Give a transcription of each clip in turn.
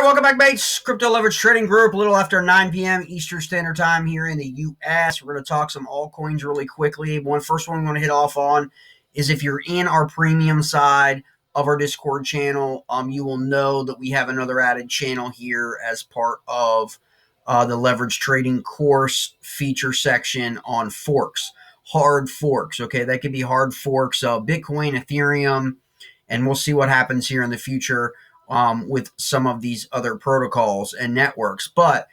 welcome back, mates. Crypto Leverage Trading Group, a little after 9 p.m. Eastern Standard Time here in the U.S. We're going to talk some altcoins really quickly. First one we want to hit off on is if you're in our premium side of our Discord channel, you will know that we have another added channel here as part of the leverage trading course feature section on forks, hard forks. Okay, that could be hard forks of Bitcoin, Ethereum, and we'll see what happens here in the future with some of these other protocols and networks. But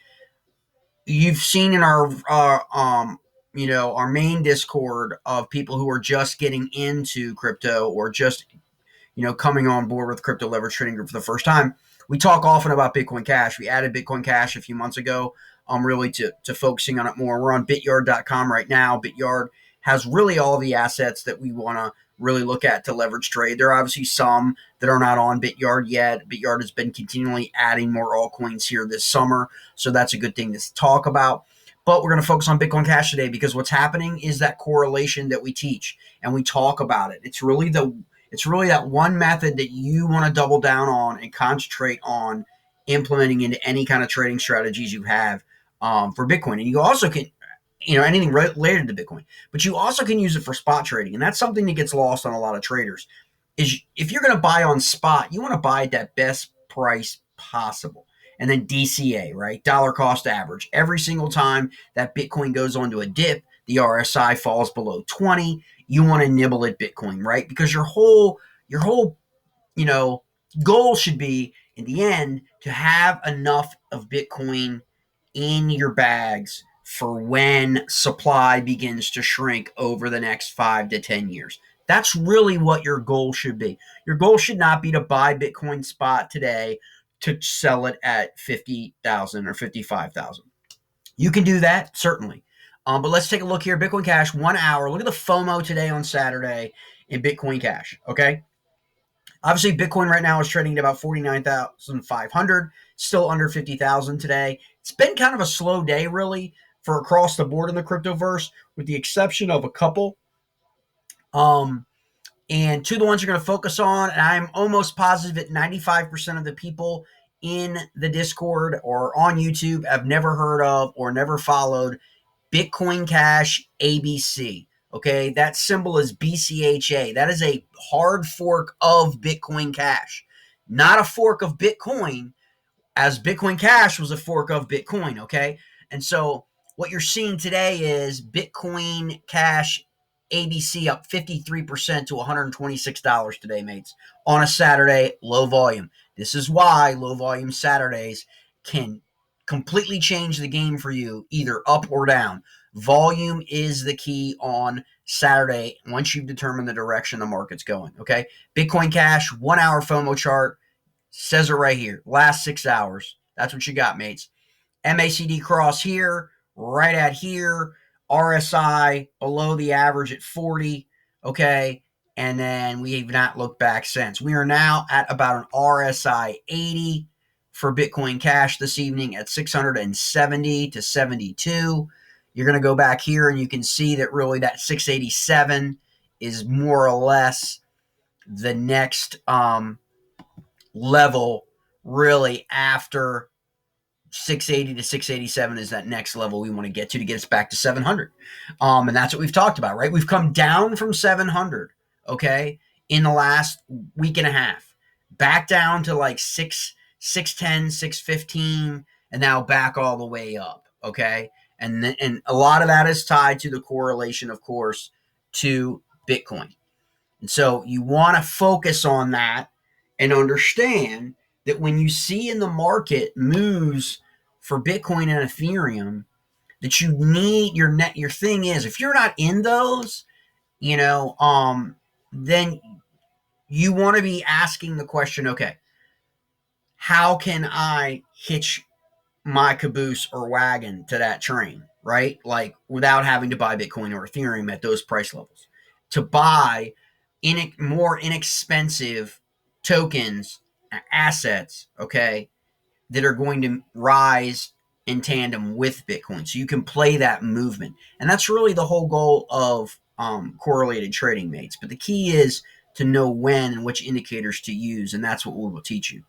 you've seen in our our main Discord of people who are just getting into crypto or just coming on board with Crypto Leverage Trading Group for the first time. We talk often about Bitcoin Cash. We added Bitcoin Cash a few months ago, really to focusing on it more. We're on bityard.com right now. Bityard has really all the assets that we want to really look at to leverage trade. There are obviously some that are not on Bityard yet. Bityard has been continually adding more altcoins here this summer, so that's a good thing to talk about. But we're going to focus on Bitcoin Cash today because what's happening is that correlation that we teach and we talk about it. It's really that one method that you want to double down on and concentrate on implementing into any kind of trading strategies you have for Bitcoin. And you also can, anything related to Bitcoin, but you also can use it for spot trading. And that's something that gets lost on a lot of traders is if you're going to buy on spot, you want to buy at that best price possible. And then DCA, right? Dollar cost average. Every single time that Bitcoin goes onto a dip, the RSI falls below 20. You want to nibble at Bitcoin, right? Because your whole goal should be in the end to have enough of Bitcoin in your bags for when supply begins to shrink over the next 5 to 10 years. That's really what your goal should be. Your goal should not be to buy Bitcoin spot today to sell it at 50,000 or 55,000. You can do that, certainly. But let's take a look here. Bitcoin Cash, 1 hour. Look at the FOMO today on Saturday in Bitcoin Cash, okay? Obviously, Bitcoin right now is trading at about 49,500, still under 50,000 today. It's been kind of a slow day, really, for across the board in the cryptoverse, with the exception of a couple. And two of the ones you're going to focus on, and I'm almost positive that 95% of the people in the Discord or on YouTube have never heard of or never followed Bitcoin Cash ABC. Okay, that symbol is BCHA. That is a hard fork of Bitcoin Cash, not a fork of Bitcoin, as Bitcoin Cash was a fork of Bitcoin. Okay, and so what you're seeing today is Bitcoin Cash ABC up 53% to $126 today, mates, on a Saturday, low volume. This is why low volume Saturdays can completely change the game for you, either up or down. Volume is the key on Saturday once you've determined the direction the market's going, okay? Bitcoin Cash, 1 hour FOMO chart, says it right here, last 6 hours. That's what you got, mates. MACD cross here, right at here, RSI below the average at 40, okay? And then we have not looked back since. We are now at about an RSI 80 for Bitcoin Cash this evening at 670 to 72. You're going to go back here and you can see that really that 687 is more or less the next level, really, after 680 to 687 is that next level we want to get us back to 700. And that's what we've talked about, right? We've come down from 700, okay, in the last week and a half, back down to like 610, 615, and now back all the way up, okay? And a lot of that is tied to the correlation, of course, to Bitcoin. And so you want to focus on that and understand that when you see in the market moves for Bitcoin and Ethereum, that you need your thing is, if you're not in those, then you want to be asking the question, okay, how can I hitch my caboose or wagon to that train, right? Like without having to buy Bitcoin or Ethereum at those price levels, to buy more inexpensive tokens, assets, okay, that are going to rise in tandem with Bitcoin. So you can play that movement. And that's really the whole goal of correlated trading, mates. But the key is to know when and which indicators to use, and that's what we will teach you.